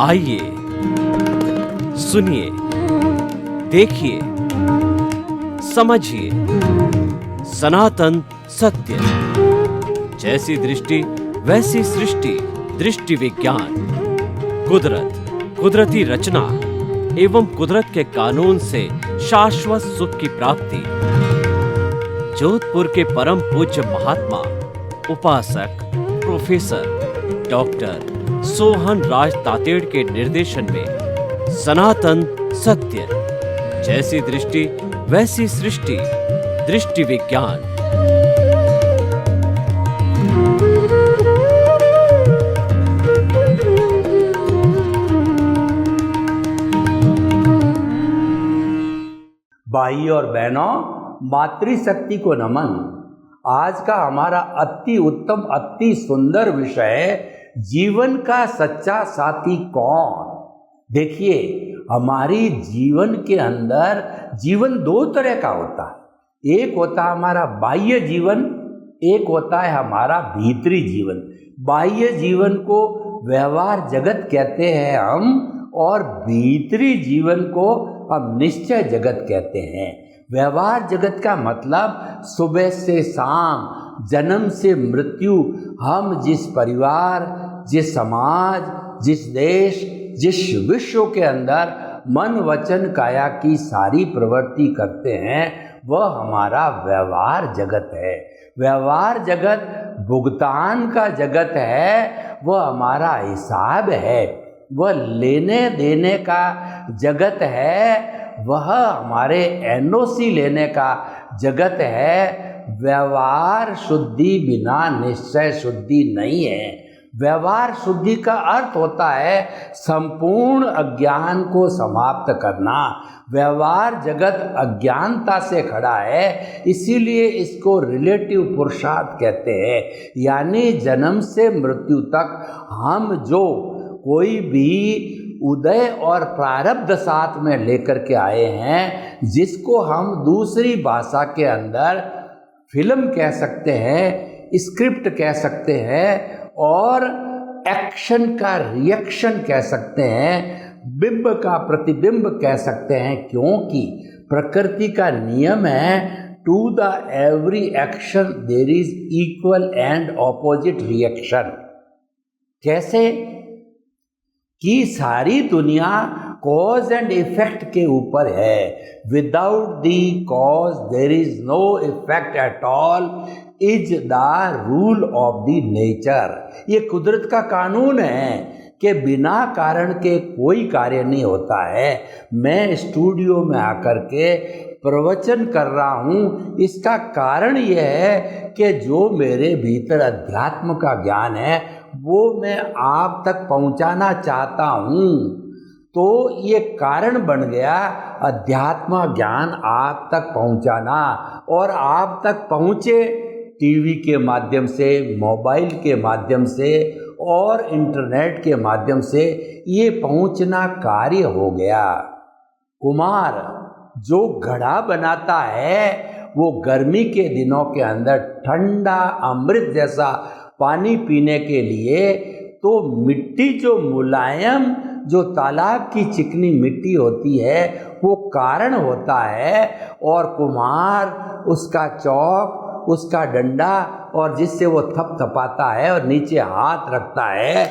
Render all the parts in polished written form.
आइए सुनिए, देखिए, समझिए सनातन सत्य। जैसी दृष्टि वैसी सृष्टि, दृष्टि विज्ञान। कुदरत, कुदरती रचना एवं कुदरत के कानून से शाश्वत सुख की प्राप्ति। जोधपुर के परम पूज्य महात्मा उपासक प्रोफेसर डॉक्टर सोहन राज तातेड़ के निर्देशन में सनातन सत्य। जैसी दृष्टि वैसी सृष्टि, दृष्टि विज्ञान। भाई और बहनों, मातृशक्ति को नमन। आज का हमारा अति उत्तम, अति सुंदर विषय, जीवन का सच्चा साथी कौन। देखिए, हमारी जीवन के अंदर जीवन दो तरह का होता है। एक होता है हमारा बाह्य जीवन, एक होता है हमारा भीतरी जीवन। बाह्य जीवन को व्यवहार जगत कहते हैं हम, और भीतरी जीवन को हम निश्चय जगत कहते हैं। व्यवहार जगत का मतलब सुबह से शाम, जन्म से मृत्यु, हम जिस परिवार, जिस समाज, जिस देश, जिस विश्व के अंदर मन वचन काया की सारी प्रवृत्ति करते हैं, वह हमारा व्यवहार जगत है। व्यवहार जगत भुगतान का जगत है, वह हमारा हिसाब है, वह लेने देने का जगत है, वह हमारे एनओसी लेने का जगत है। व्यवहार शुद्धि बिना निश्चय शुद्धि नहीं है। व्यवहार शुद्धि का अर्थ होता है संपूर्ण अज्ञान को समाप्त करना। व्यवहार जगत अज्ञानता से खड़ा है, इसीलिए इसको रिलेटिव पुरुषार्थ कहते हैं। यानी जन्म से मृत्यु तक हम जो कोई भी उदय और प्रारब्ध साथ में लेकर के आए हैं, जिसको हम दूसरी भाषा के अंदर फिल्म कह सकते हैं, स्क्रिप्ट कह सकते हैं, और एक्शन का रिएक्शन कह सकते हैं, बिंब का प्रतिबिंब कह सकते हैं, क्योंकि प्रकृति का नियम है, to the every action there is equal and opposite reaction. कैसे कि सारी दुनिया कॉज एंड इफेक्ट के ऊपर है। Without the cause there is no effect at all is the rule of the nature. ये कुदरत का कानून है कि बिना कारण के कोई कार्य नहीं होता है। मैं स्टूडियो में आकर के प्रवचन कर रहा हूँ, इसका कारण यह है कि जो मेरे भीतर अध्यात्म का ज्ञान है वो मैं आप तक पहुँचाना चाहता हूँ। तो ये कारण बन गया अध्यात्म ज्ञान आप तक पहुँचाना, और आप तक पहुँचे टीवी के माध्यम से, मोबाइल के माध्यम से और इंटरनेट के माध्यम से, ये पहुँचना कार्य हो गया। कुम्हार जो घड़ा बनाता है, वो गर्मी के दिनों के अंदर ठंडा अमृत जैसा पानी पीने के लिए तो मिट्टी जो मुलायम, जो तालाब की चिकनी मिट्टी होती है, वो कारण होता है, और कुम्हार उसका चौक, उसका डंडा, और जिससे वो थपथपाता है और नीचे हाथ रखता है,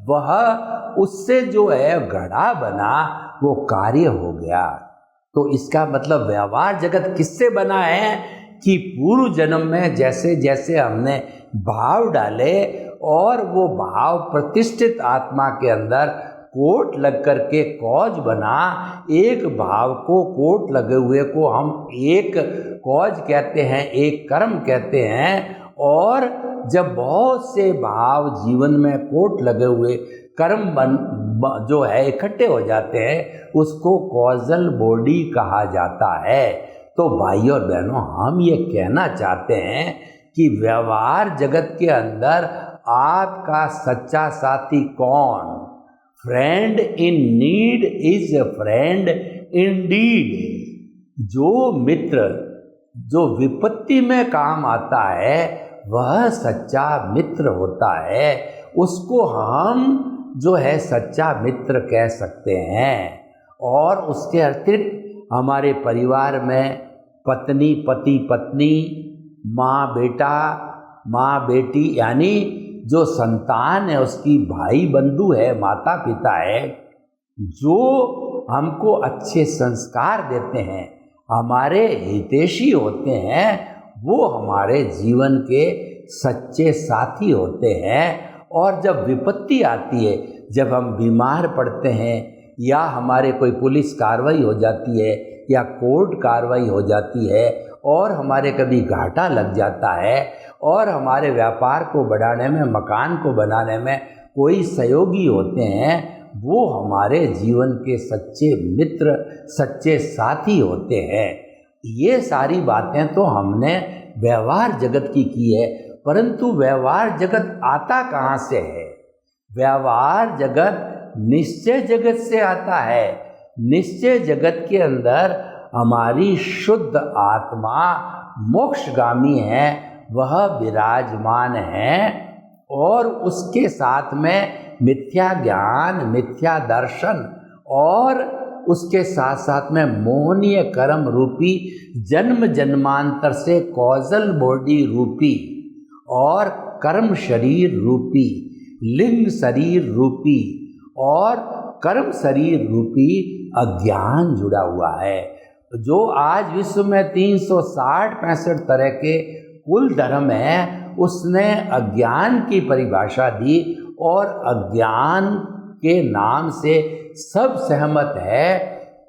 वह उससे जो है घड़ा बना, वो कार्य हो गया। तो इसका मतलब व्यवहार जगत किससे बना है कि पूर्व जन्म में जैसे जैसे हमने भाव डाले, और वो भाव प्रतिष्ठित आत्मा के अंदर कोट लग कर के कॉज बना। एक भाव को, कोट लगे हुए को हम एक कॉज कहते हैं, एक कर्म कहते हैं। और जब बहुत से भाव जीवन में कोट लगे हुए कर्म जो है इकट्ठे हो जाते हैं, उसको कॉजल बॉडी कहा जाता है। तो भाई और बहनों, हम ये कहना चाहते हैं कि व्यवहार जगत के अंदर आपका सच्चा साथी कौन। Friend in need is a friend Indeed. जो मित्र जो विपत्ति में काम आता है, वह सच्चा मित्र होता है। उसको हम जो है सच्चा मित्र कह सकते हैं। और उसके अतिरिक्त हमारे परिवार में पत्नी पति पत्नी, माँ बेटा, माँ बेटी, यानी जो संतान है उसकी भाई बंधु है, माता पिता है, जो हमको अच्छे संस्कार देते हैं, हमारे हितैषी होते हैं, वो हमारे जीवन के सच्चे साथी होते हैं। और जब विपत्ति आती है, जब हम बीमार पड़ते हैं या हमारे कोई पुलिस कार्रवाई हो जाती है या कोर्ट कार्रवाई हो जाती है और हमारे कभी घाटा लग जाता है और हमारे व्यापार को बढ़ाने में, मकान को बनाने में कोई सहयोगी होते हैं, वो हमारे जीवन के सच्चे मित्र, सच्चे साथी होते हैं। ये सारी बातें तो हमने व्यवहार जगत की है, परंतु व्यवहार जगत आता कहाँ से है? व्यवहार जगत निश्चय जगत से आता है। निश्चय जगत के अंदर हमारी शुद्ध आत्मा मोक्षगामी है, वह विराजमान है और उसके साथ में मिथ्या ज्ञान, मिथ्या दर्शन और उसके साथ साथ में मोहनीय कर्म रूपी, जन्म जन्मांतर से कॉजल बॉडी रूपी और कर्म शरीर रूपी, लिंग शरीर रूपी और कर्म शरीर रूपी अज्ञान जुड़ा हुआ है। जो आज विश्व में 360-65 तरह के कुल धर्म हैं, उसने अज्ञान की परिभाषा दी और अज्ञान के नाम से सब सहमत है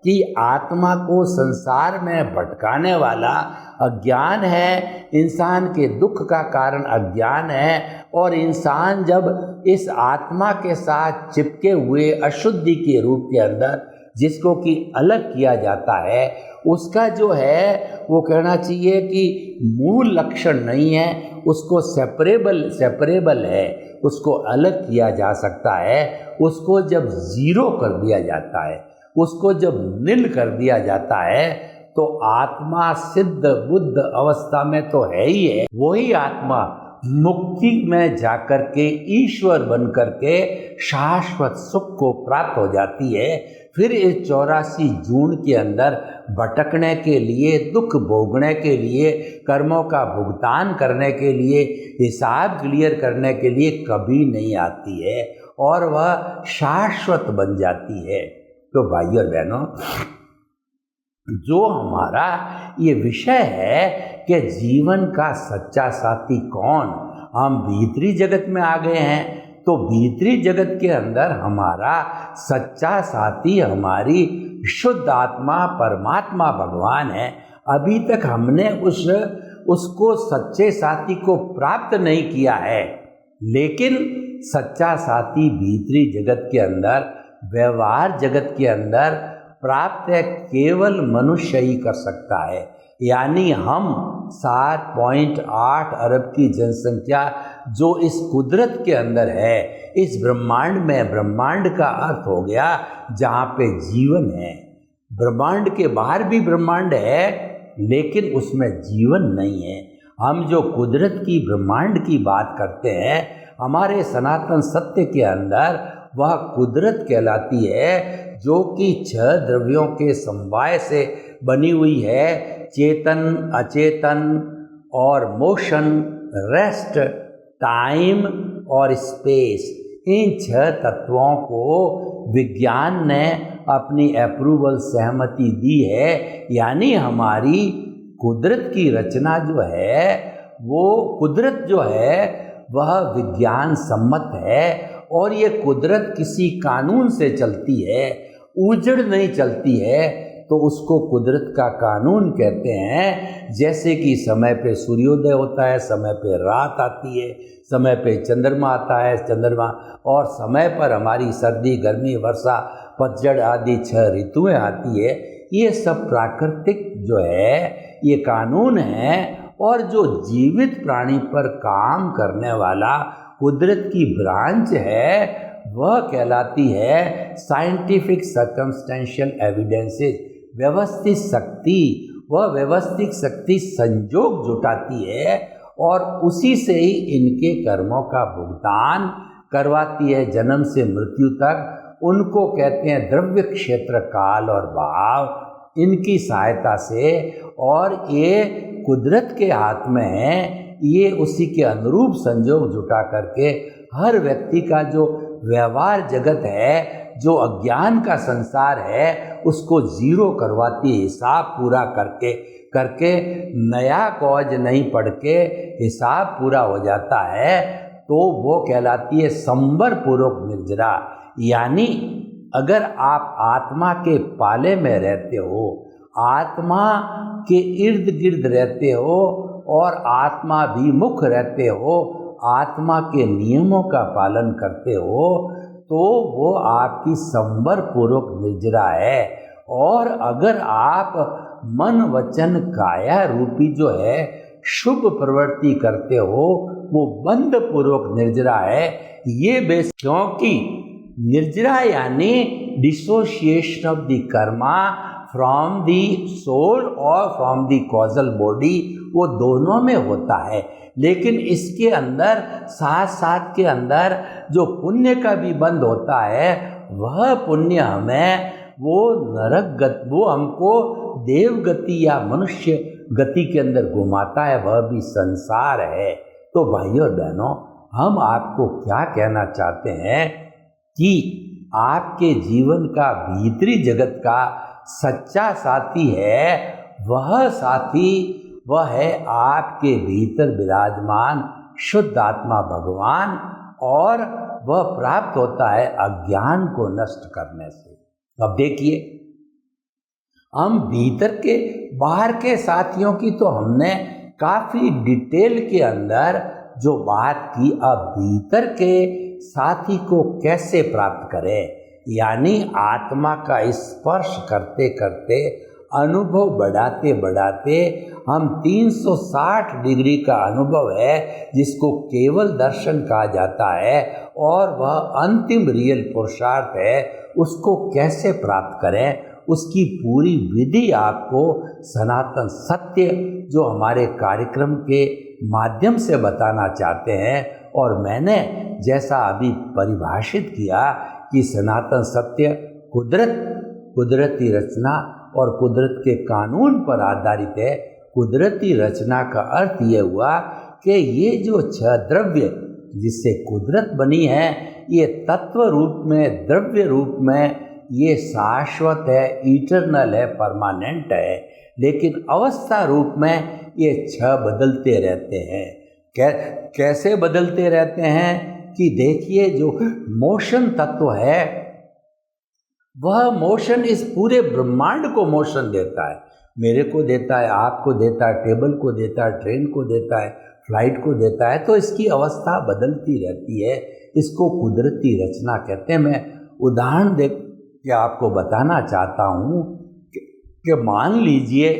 कि आत्मा को संसार में भटकाने वाला अज्ञान है, इंसान के दुख का कारण अज्ञान है। और इंसान जब इस आत्मा के साथ चिपके हुए अशुद्धि के रूप के अंदर जिसको कि अलग किया जाता है, उसका जो है वो कहना चाहिए कि मूल लक्षण नहीं है, उसको सेपरेबल है, उसको अलग किया जा सकता है। उसको जब जीरो कर दिया जाता है, उसको जब नील कर दिया जाता है, तो आत्मा सिद्ध बुद्ध अवस्था में तो है ही है। वही आत्मा मुक्ति में जाकर के ईश्वर बन करके शाश्वत सुख को प्राप्त हो जाती है। फिर इस 84 जून के अंदर भटकने के लिए, दुख भोगने के लिए, कर्मों का भुगतान करने के लिए, हिसाब क्लियर करने के लिए कभी नहीं आती है और वह शाश्वत बन जाती है। तो भाइयों और बहनों, जो हमारा ये विषय है कि जीवन का सच्चा साथी कौन, हम भीतरी जगत में आ गए हैं, तो भीतरी जगत के अंदर हमारा सच्चा साथी हमारी शुद्ध आत्मा परमात्मा भगवान है। अभी तक हमने उसको सच्चे साथी को प्राप्त नहीं किया है, लेकिन सच्चा साथी भीतरी जगत के अंदर, व्यवहार जगत के अंदर प्राप्त है, केवल मनुष्य ही कर सकता है। यानी हम 7.8 अरब की जनसंख्या जो इस कुदरत के अंदर है, इस ब्रह्मांड में, ब्रह्मांड का अर्थ हो गया जहाँ पे जीवन है। ब्रह्मांड के बाहर भी ब्रह्मांड है, लेकिन उसमें जीवन नहीं है। हम जो कुदरत की, ब्रह्मांड की बात करते हैं, हमारे सनातन सत्य के अंदर वह कुदरत कहलाती है, जो कि 6 द्रव्यों के समवाय से बनी हुई है। चेतन, अचेतन और मोशन, रेस्ट, टाइम और स्पेस, इन 6 तत्वों को विज्ञान ने अपनी अप्रूवल, सहमति दी है। यानी हमारी कुदरत की रचना जो है, वो कुदरत जो है वह विज्ञान सम्मत है और ये कुदरत किसी कानून से चलती है, उजड़ नहीं चलती है, तो उसको कुदरत का कानून कहते हैं। जैसे कि समय पे सूर्योदय होता है, समय पे रात आती है, समय पे चंद्रमा आता है, चंद्रमा, और समय पर हमारी सर्दी, गर्मी, वर्षा, पतझड़ आदि 6 ऋतुएं आती है। ये सब प्राकृतिक जो है ये कानून है। और जो जीवित प्राणी पर काम करने वाला कुदरत की ब्रांच है, वह कहलाती है साइंटिफिक सर्कमस्टेंशियल एविडेंसेस, व्यवस्थित शक्ति। वह व्यवस्थित शक्ति संजोग जुटाती है और उसी से ही इनके कर्मों का भुगतान करवाती है जन्म से मृत्यु तक, उनको कहते हैं द्रव्य क्षेत्र काल और भाव। इनकी सहायता से, और ये कुदरत के हाथ में है, ये उसी के अनुरूप संजोग जुटा करके हर व्यक्ति का जो व्यवहार जगत है, जो अज्ञान का संसार है, उसको जीरो करवाती है। हिसाब पूरा करके नया कॉज नहीं पढ़ के हिसाब पूरा हो जाता है, तो वो कहलाती है संवर पूर्वक निर्जरा। यानी अगर आप आत्मा के पाले में रहते हो, आत्मा के इर्द गिर्द रहते हो और आत्मा विमुख रहते हो, आत्मा के नियमों का पालन करते हो, तो वो आपकी संवर पूर्वक निर्जरा है। और अगर आप मन वचन काया रूपी जो है शुभ प्रवृत्ति करते हो, वो बंध पूर्वक निर्जरा है। ये बेस, क्योंकि निर्जरा यानी dissociation of the karma from the soul और फ्रॉम दी कॉजल बॉडी, वो दोनों में होता है। लेकिन इसके अंदर साथ साथ के अंदर जो पुण्य का भी बंध होता है, वह पुण्य हमें वो वो हमको देव गति या मनुष्य गति के अंदर घुमाता है, वह भी संसार है। तो भाइयों और बहनों, हम आपको क्या कहना चाहते हैं कि आपके जीवन का भीतरी जगत का सच्चा साथी है, वह साथी वह है आपके भीतर विराजमान शुद्ध आत्मा भगवान, और वह प्राप्त होता है अज्ञान को नष्ट करने से। अब देखिए, हम भीतर के बाहर के साथियों की तो हमने काफ़ी डिटेल के अंदर जो बात की, अब भीतर के साथी को कैसे प्राप्त करें, यानी आत्मा का स्पर्श करते करते, अनुभव बढ़ाते बढ़ाते हम 360 डिग्री का अनुभव है, जिसको केवल दर्शन कहा जाता है, और वह अंतिम रियल पुरुषार्थ है। उसको कैसे प्राप्त करें, उसकी पूरी विधि आपको सनातन सत्य जो हमारे कार्यक्रम के माध्यम से बताना चाहते हैं। और मैंने जैसा अभी परिभाषित किया कि सनातन सत्य कुदरती रचना और कुदरत के कानून पर आधारित है। कुदरती रचना का अर्थ ये हुआ कि ये जो 6 द्रव्य जिससे कुदरत बनी है, ये तत्व रूप में, द्रव्य रूप में ये शाश्वत है, इटरनल है, परमानेंट है। लेकिन अवस्था रूप में ये 6 बदलते रहते हैं। कैसे बदलते रहते हैं कि देखिए, जो मोशन तत्व है, वह मोशन इस पूरे ब्रह्मांड को मोशन देता है। मेरे को देता है, आपको देता है, टेबल को देता है, ट्रेन को देता है, फ्लाइट को देता है। तो इसकी अवस्था बदलती रहती है। इसको कुदरती रचना कहते हैं। मैं उदाहरण दे के आपको बताना चाहता हूँ कि मान लीजिए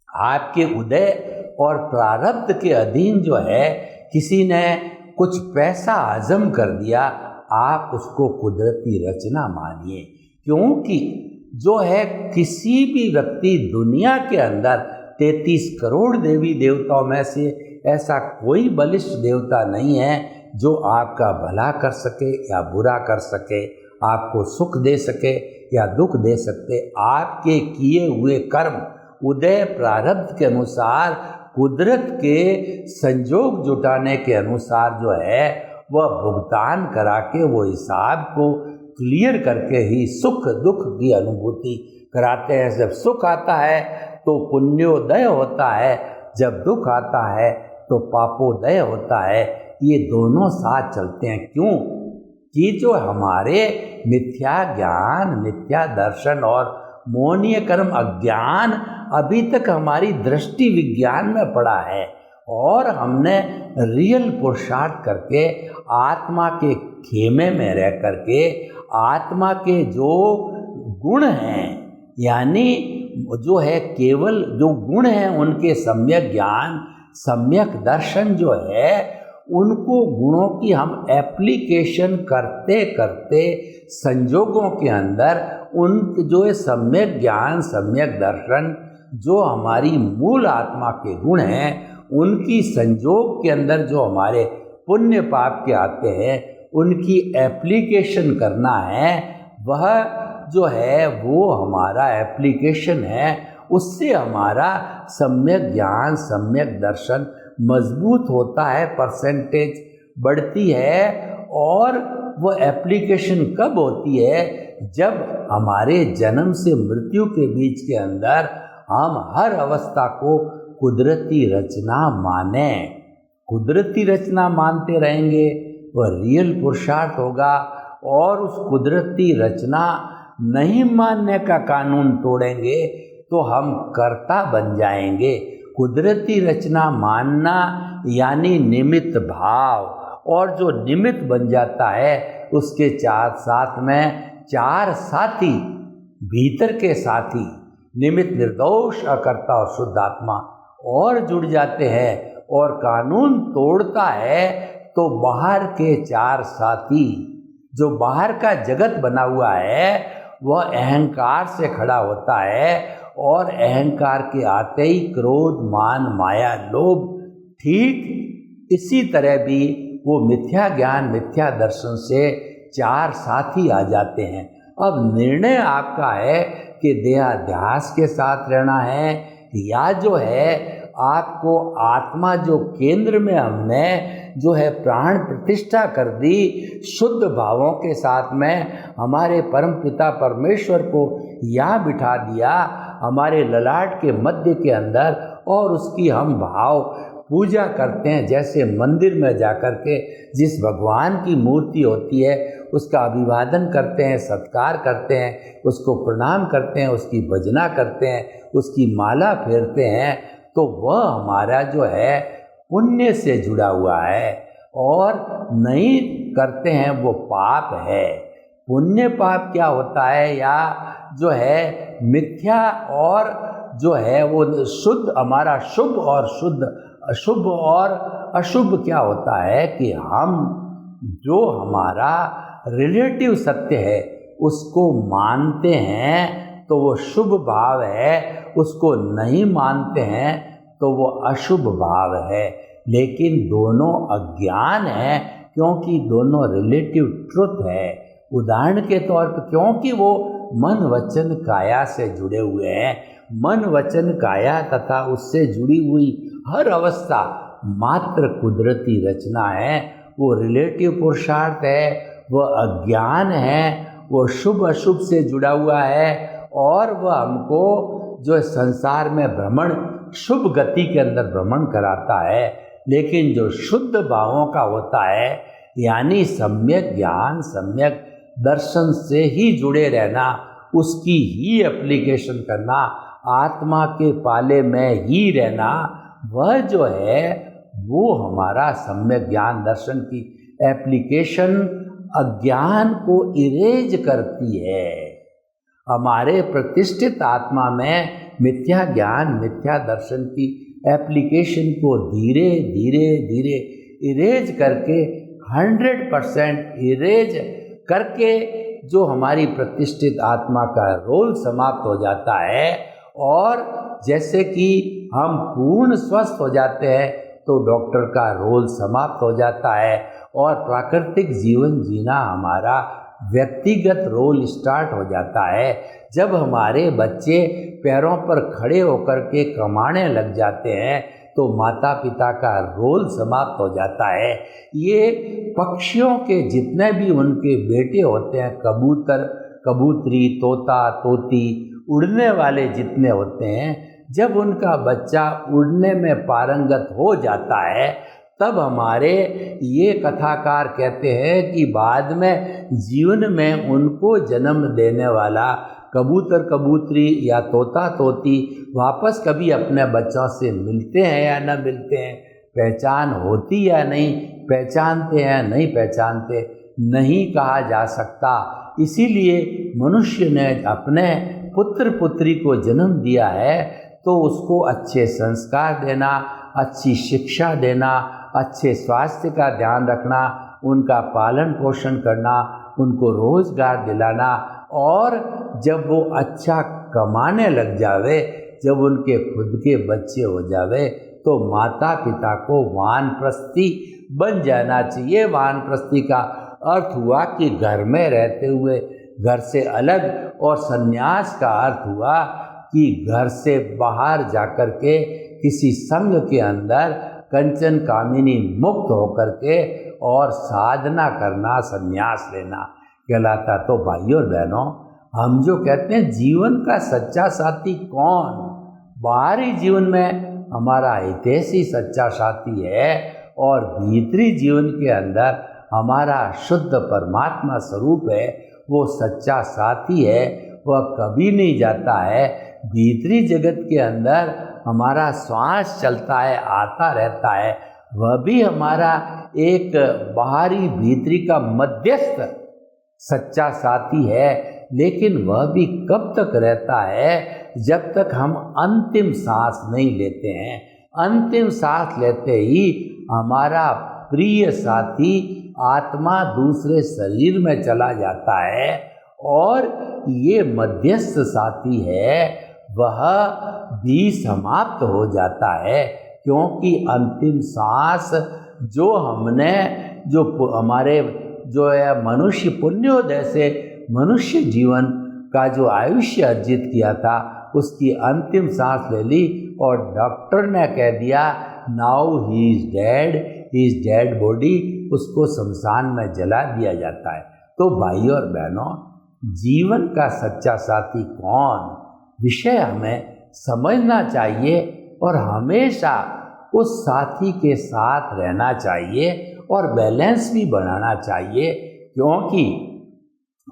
आपके उदय और प्रारब्ध के अधीन जो है किसी ने कुछ पैसा हजम कर दिया, आप उसको कुदरती रचना मानिए। क्योंकि जो है, किसी भी व्यक्ति दुनिया के अंदर 33 करोड़ देवी देवताओं में से ऐसा कोई बलिष्ठ देवता नहीं है जो आपका भला कर सके या बुरा कर सके, आपको सुख दे सके या दुख दे सकते। आपके किए हुए कर्म उदय प्रारब्ध के अनुसार, कुदरत के संजोग जुटाने के अनुसार जो है, वह भुगतान करा के वो हिसाब को क्लियर करके ही सुख दुख की अनुभूति कराते हैं। जब सुख आता है तो पुण्योदय होता है, जब दुख आता है तो पापोदय होता है। ये दोनों साथ चलते हैं। क्यों कि जो हमारे मिथ्या ज्ञान, मिथ्या दर्शन और मोहनीय कर्म अज्ञान अभी तक हमारी दृष्टि विज्ञान में पड़ा है, और हमने रियल पुरुषार्थ करके आत्मा के खेमे में रह करके आत्मा के जो गुण हैं, यानी जो है केवल जो गुण हैं, उनके सम्यक ज्ञान, सम्यक दर्शन जो है, उनको गुणों की हम एप्लीकेशन करते करते संजोगों के अंदर उन जो है सम्यक ज्ञान, सम्यक दर्शन, जो हमारी मूल आत्मा के गुण हैं, उनकी संजोग के अंदर जो हमारे पुण्य पाप के आते हैं, उनकी एप्लीकेशन करना है। वह जो है वो हमारा एप्लीकेशन है, उससे हमारा सम्यक ज्ञान, सम्यक दर्शन मजबूत होता है, परसेंटेज बढ़ती है। और वो एप्लीकेशन कब होती है? जब हमारे जन्म से मृत्यु के बीच के अंदर हम हर अवस्था को कुदरती रचना माने। कुदरती रचना मानते रहेंगे, वह रियल पुरुषार्थ होगा। और उस कुदरती रचना नहीं मानने का कानून तोड़ेंगे तो हम कर्ता बन जाएंगे। कुदरती रचना मानना यानी निमित्त भाव, और जो निमित्त बन जाता है उसके साथ में चार साथी, भीतर के साथी निमित्त, निर्दोष, अकर्ता और शुद्ध आत्मा और जुड़ जाते हैं। और कानून तोड़ता है तो बाहर के चार साथी, जो बाहर का जगत बना हुआ है, वह अहंकार से खड़ा होता है। और अहंकार के आते ही क्रोध, मान, माया, लोभ, ठीक इसी तरह भी वो मिथ्या ज्ञान, मिथ्या दर्शन से चार साथी आ जाते हैं। अब निर्णय आपका है कि देहाध्यास के साथ रहना है, या जो है आपको आत्मा जो केंद्र में हमने जो है प्राण प्रतिष्ठा कर दी, शुद्ध भावों के साथ में हमारे परम पिता परमेश्वर को यहाँ बिठा दिया हमारे ललाट के मध्य के अंदर, और उसकी हम भाव पूजा करते हैं। जैसे मंदिर में जाकर के जिस भगवान की मूर्ति होती है उसका अभिवादन करते हैं, सत्कार करते हैं, उसको प्रणाम करते हैं, उसकी भजना करते हैं, उसकी माला फेरते हैं, तो वह हमारा जो है पुण्य से जुड़ा हुआ है। और नहीं करते हैं वो पाप है। पुण्य पाप क्या होता है, या जो है मिथ्या और जो है वो शुद्ध, हमारा शुभ और शुद्ध, अशुभ और अशुभ क्या होता है कि हम जो हमारा रिलेटिव सत्य है उसको मानते हैं तो वो शुभ भाव है, उसको नहीं मानते हैं तो वो अशुभ भाव है। लेकिन दोनों अज्ञान है, क्योंकि दोनों रिलेटिव ट्रुथ है। उदाहरण के तौर पर, क्योंकि वो मन, वचन, काया से जुड़े हुए हैं। मन, वचन, काया तथा उससे जुड़ी हुई हर अवस्था मात्र कुदरती रचना है। वो रिलेटिव पुरुषार्थ है, वह अज्ञान है, वो शुभ अशुभ से जुड़ा हुआ है, और वह हमको जो संसार में भ्रमण, शुभ गति के अंदर भ्रमण कराता है। लेकिन जो शुद्ध भावों का होता है, यानी सम्यक ज्ञान, सम्यक दर्शन से ही जुड़े रहना, उसकी ही एप्लीकेशन करना, आत्मा के पाले में ही रहना, वह जो है वो हमारा सम्यक ज्ञान दर्शन की एप्लीकेशन अज्ञान को इरेज करती है। हमारे प्रतिष्ठित आत्मा में मिथ्या ज्ञान, मिथ्या दर्शन की एप्लीकेशन को धीरे धीरे धीरे इरेज करके 100% इरेज करके जो हमारी प्रतिष्ठित आत्मा का रोल समाप्त हो जाता है। और जैसे कि हम पूर्ण स्वस्थ हो जाते हैं तो डॉक्टर का रोल समाप्त हो जाता है, और प्राकृतिक जीवन जीना हमारा व्यक्तिगत रोल स्टार्ट हो जाता है। जब हमारे बच्चे पैरों पर खड़े होकर के कमाने लग जाते हैं तो माता पिता का रोल समाप्त हो जाता है। ये पक्षियों के जितने भी उनके बेटे होते हैं, कबूतर, कबूतरी, तोता, तोती, उड़ने वाले जितने होते हैं, जब उनका बच्चा उड़ने में पारंगत हो जाता है तब हमारे ये कथाकार कहते हैं कि बाद में जीवन में उनको जन्म देने वाला कबूतर, कबूतरी या तोता, तोती वापस कभी अपने बच्चों से मिलते हैं या न मिलते हैं, पहचान होती या नहीं पहचानते हैं, नहीं पहचानते, नहीं कहा जा सकता। इसीलिए मनुष्य ने अपने पुत्र पुत्री को जन्म दिया है तो उसको अच्छे संस्कार देना, अच्छी शिक्षा देना, अच्छे स्वास्थ्य का ध्यान रखना, उनका पालन पोषण करना, उनको रोजगार दिलाना, और जब वो अच्छा कमाने लग जावे, जब उनके खुद के बच्चे हो जावे तो माता पिता को वानप्रस्थी बन जाना चाहिए। वानप्रस्थी का अर्थ हुआ कि घर में रहते हुए घर से अलग, और संन्यास का अर्थ हुआ कि घर से बाहर जाकर के किसी संघ के अंदर कंचन कामिनी मुक्त होकर के और साधना करना, संन्यास लेना कहलाता। तो भाइयों और बहनों, हम जो कहते हैं जीवन का सच्चा साथी कौन, बाहरी जीवन में हमारा हितैषी सच्चा साथी है, और भीतरी जीवन के अंदर हमारा शुद्ध परमात्मा स्वरूप है, वो सच्चा साथी है। वह कभी नहीं जाता है। भीतरी जगत के अंदर हमारा श्वास चलता है, आता रहता है, वह भी हमारा एक बाहरी भीतरी का मध्यस्थ सच्चा साथी है। लेकिन वह भी कब तक रहता है, जब तक हम अंतिम सांस नहीं लेते हैं। अंतिम सांस लेते ही हमारा प्रिय साथी आत्मा दूसरे शरीर में चला जाता है, और ये मध्यस्थ साथी है वह भी समाप्त हो जाता है। क्योंकि अंतिम सांस जो हमने, जो हमारे जो है मनुष्य पुण्योदय से मनुष्य जीवन का जो आयुष्य अर्जित किया था, उसकी अंतिम सांस ले ली, और डॉक्टर ने कह दिया now he is dead body, उसको शमशान में जला दिया जाता है। तो भाइयों और बहनों, जीवन का सच्चा साथी कौन, विषय हमें समझना चाहिए, और हमेशा उस साथी के साथ रहना चाहिए, और बैलेंस भी बनाना चाहिए। क्योंकि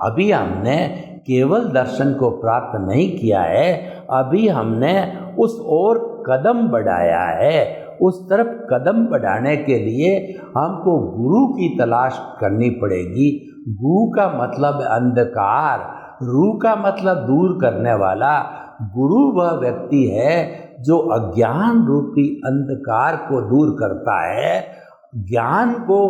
अभी हमने केवल दर्शन को प्राप्त नहीं किया है, अभी हमने उस ओर कदम बढ़ाया है। उस तरफ कदम बढ़ाने के लिए हमको गुरु की तलाश करनी पड़ेगी। गु का मतलब अंधकार, रू का मतलब दूर करने वाला। गुरु वह व्यक्ति है जो अज्ञान रूपी अंधकार को दूर करता है। ज्ञान को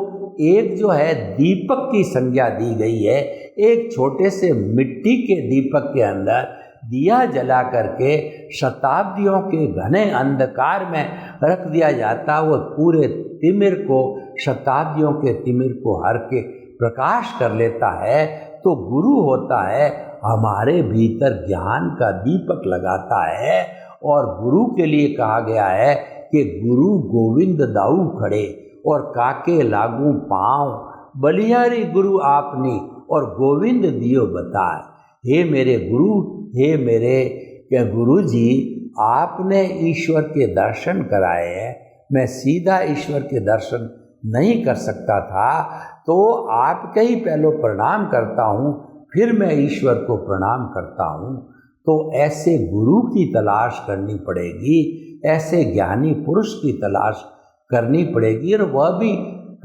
एक जो है दीपक की संज्ञा दी गई है। एक छोटे से मिट्टी के दीपक के अंदर दिया जला करके शताब्दियों के घने अंधकार में रख दिया जाता, वो पूरे तिमिर को, शताब्दियों के तिमिर को हर के प्रकाश कर लेता है। तो गुरु होता है हमारे भीतर ज्ञान का दीपक लगाता है। और गुरु के लिए कहा गया है कि गुरु गोविंद दाऊ खड़े और काके लागू पाँव, बलिहारी गुरु आपनी और गोविंद दियो बताए। हे मेरे गुरु, हे मेरे गुरु जी, आपने ईश्वर के दर्शन कराए हैं। मैं सीधा ईश्वर के दर्शन नहीं कर सकता था, तो आपके ही पहले प्रणाम करता हूँ, फिर मैं ईश्वर को प्रणाम करता हूँ। तो ऐसे गुरु की तलाश करनी पड़ेगी, ऐसे ज्ञानी पुरुष की तलाश करनी पड़ेगी। और वह भी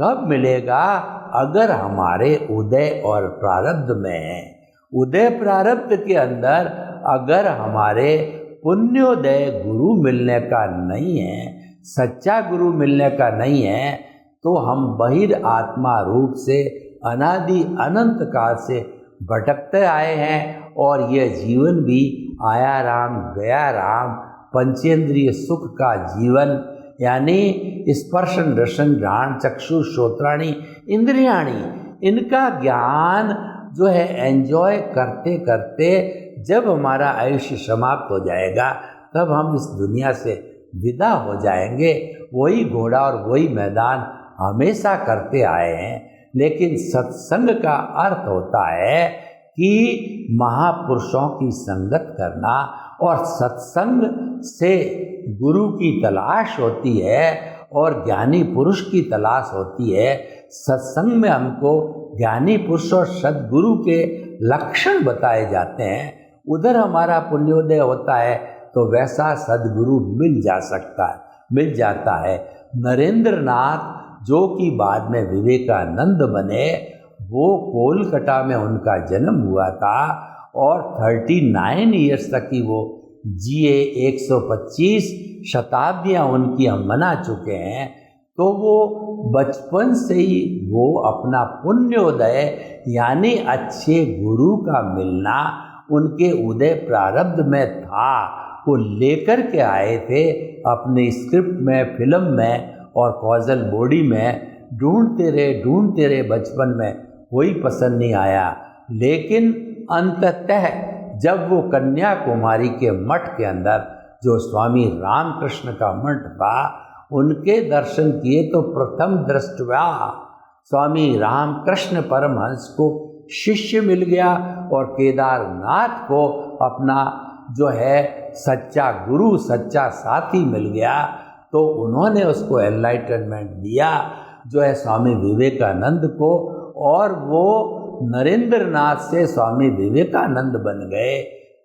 कब मिलेगा, अगर हमारे उदय और प्रारब्ध में है। उदय प्रारब्ध के अंदर अगर हमारे पुण्योदय गुरु मिलने का नहीं है, सच्चा गुरु मिलने का नहीं है, तो हम बहिर आत्मा रूप से अनादि अनंत काल से भटकते आए हैं। और यह जीवन भी आया राम गया राम, पंचेंद्रिय सुख का जीवन, यानी स्पर्शन रसन घ्राण चक्षु श्रोत्राणी इंद्रियाणी, इनका ज्ञान जो है एंजॉय करते करते जब हमारा आयुष्य समाप्त हो जाएगा, तब हम इस दुनिया से विदा हो जाएंगे। वही घोड़ा और वही मैदान हमेशा करते आए हैं। लेकिन सत्संग का अर्थ होता है कि महापुरुषों की संगत करना, और सत्संग से गुरु की तलाश होती है और ज्ञानी पुरुष की तलाश होती है। सत्संग में हमको ज्ञानी पुरुष और सद्गुरु के लक्षण बताए जाते हैं। उधर हमारा पुण्योदय होता है तो वैसा सद्गुरु मिल जाता है। नरेंद्र नाथ जो कि बाद में विवेकानंद बने, वो कोलकाता में उनका जन्म हुआ था और 39 ईयर्स तक ही वो जिए। 125 शताब्दियाँ उनकी हम मना चुके हैं। तो वो बचपन से ही वो अपना पुण्योदय यानी अच्छे गुरु का मिलना उनके उदय प्रारब्ध में था। को लेकर के आए थे अपने स्क्रिप्ट में, फिल्म में और कॉजल बॉडी में। ढूंढते रहे बचपन में, कोई पसंद नहीं आया। लेकिन अंततः जब वो कन्याकुमारी के मठ के अंदर जो स्वामी रामकृष्ण का मठ था, उनके दर्शन किए तो प्रथम दृष्टया स्वामी रामकृष्ण परमहंस को शिष्य मिल गया और केदारनाथ को अपना जो है सच्चा गुरु, सच्चा साथी मिल गया। तो उन्होंने उसको एनलाइटनमेंट दिया जो है स्वामी विवेकानंद को, और वो नरेंद्र नाथ से स्वामी विवेकानंद बन गए।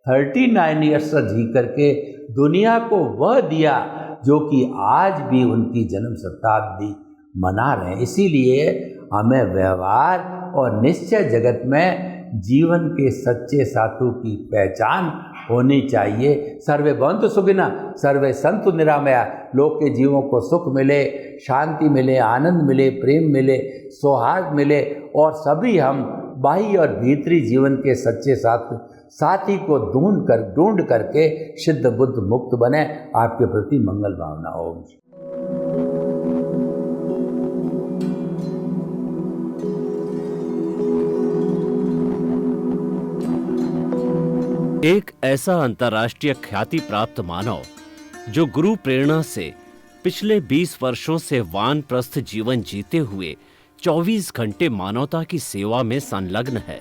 39 ईयर्स जी करके दुनिया को वह दिया जो कि आज भी उनकी जन्म शताब्दी मना रहे हैं। इसीलिए हमें व्यवहार और निश्चय जगत में जीवन के सच्चे साथों की पहचान होनी चाहिए। सर्वे भवन्तु सुखिनः, सर्वे सन्तु निरामया। लोग के जीवों को सुख मिले, शांति मिले, आनंद मिले, प्रेम मिले, सौहार्द मिले, और सभी हम बाह्य और भीतरी जीवन के सच्चे साथी को ढूंढ करके सिद्ध बुद्ध मुक्त बने। आपके प्रति मंगल भावना हो। एक ऐसा अंतर्राष्ट्रीय ख्याति प्राप्त मानव जो गुरु प्रेरणा से पिछले 20 वर्षों से वानप्रस्थ जीवन जीते हुए 24 घंटे मानवता की सेवा में संलग्न है।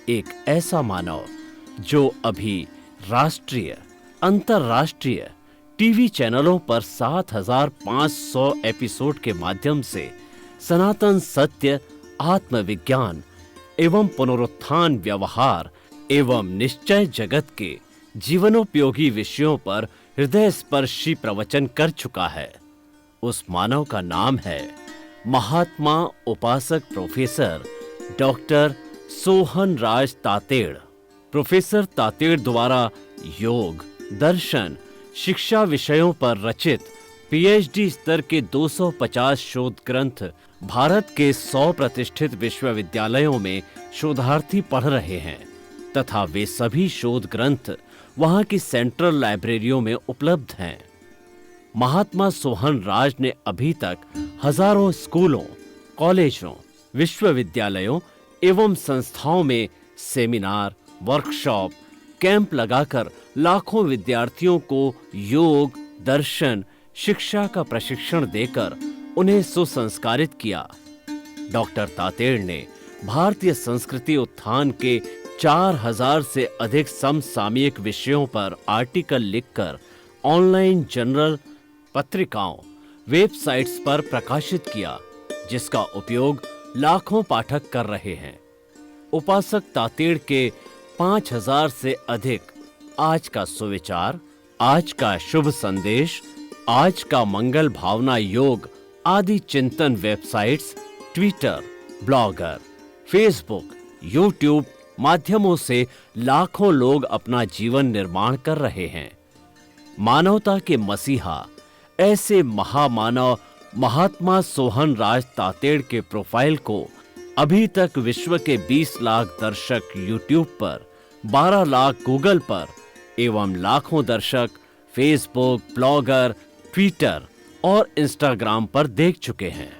एक ऐसा मानव जो अभी राष्ट्रीय, अंतर्राष्ट्रीय टीवी चैनलों पर 7,500 एपिसोड के माध्यम से सनातन सत्य, आत्मविज्ञान एवं पुनरुत्थान, व्यवहार एवं निश्चय जगत के जीवनोपयोगी विषयों पर हृदय स्पर्शी प्रवचन कर चुका है। उस मानव का नाम है महात्मा उपासक प्रोफेसर डॉक्टर सोहन राज तातेड़। प्रोफेसर तातेड़ द्वारा योग, दर्शन, शिक्षा विषयों पर रचित पीएचडी स्तर के 250 शोध ग्रंथ भारत के 100 प्रतिष्ठित विश्वविद्यालयों में शोधार्थी पढ़ रहे हैं तथा वे सभी शोध ग्रंथ वहां की सेंट्रल लाइब्रेरियों में उपलब्ध हैं। महात्मा सोहन राज ने अभी तक हजारों स्कूलों, कॉलेजों, विश्वविद्यालयों एवं संस्थाओं में सेमिनार, वर्कशॉप, कैंप लगाकर लाखों विद्यार्थियों को योग, दर्शन, शिक्षा का प्रशिक्षण देकर उन्हें सुसंस्कारित किया। डॉक्टर तातेड़ ने भारतीय संस्कृति उत्थान के 4000 से अधिक समसामयिक विषयों पर आर्टिकल लिखकर ऑनलाइन जर्नल, पत्रिकाओं, वेबसाइट्स पर प्रकाशित किया, जिसका उपयोग लाखों पाठक कर रहे हैं। उपासक तातेड़ के 5000 से अधिक आज का सुविचार, आज का शुभ संदेश, आज का मंगल भावना योग आदि चिंतन websites, Twitter, blogger, Facebook, YouTube माध्यमों से लाखों लोग अपना जीवन निर्माण कर रहे हैं। मानवता के मसीहा ऐसे महामानव महात्मा सोहन राज तातेड़ के प्रोफाइल को अभी तक विश्व के 20 लाख दर्शक यूट्यूब पर, 12 लाख गूगल पर एवं लाखों दर्शक फेसबुक, ब्लॉगर, ट्विटर और इंस्टाग्राम पर देख चुके हैं।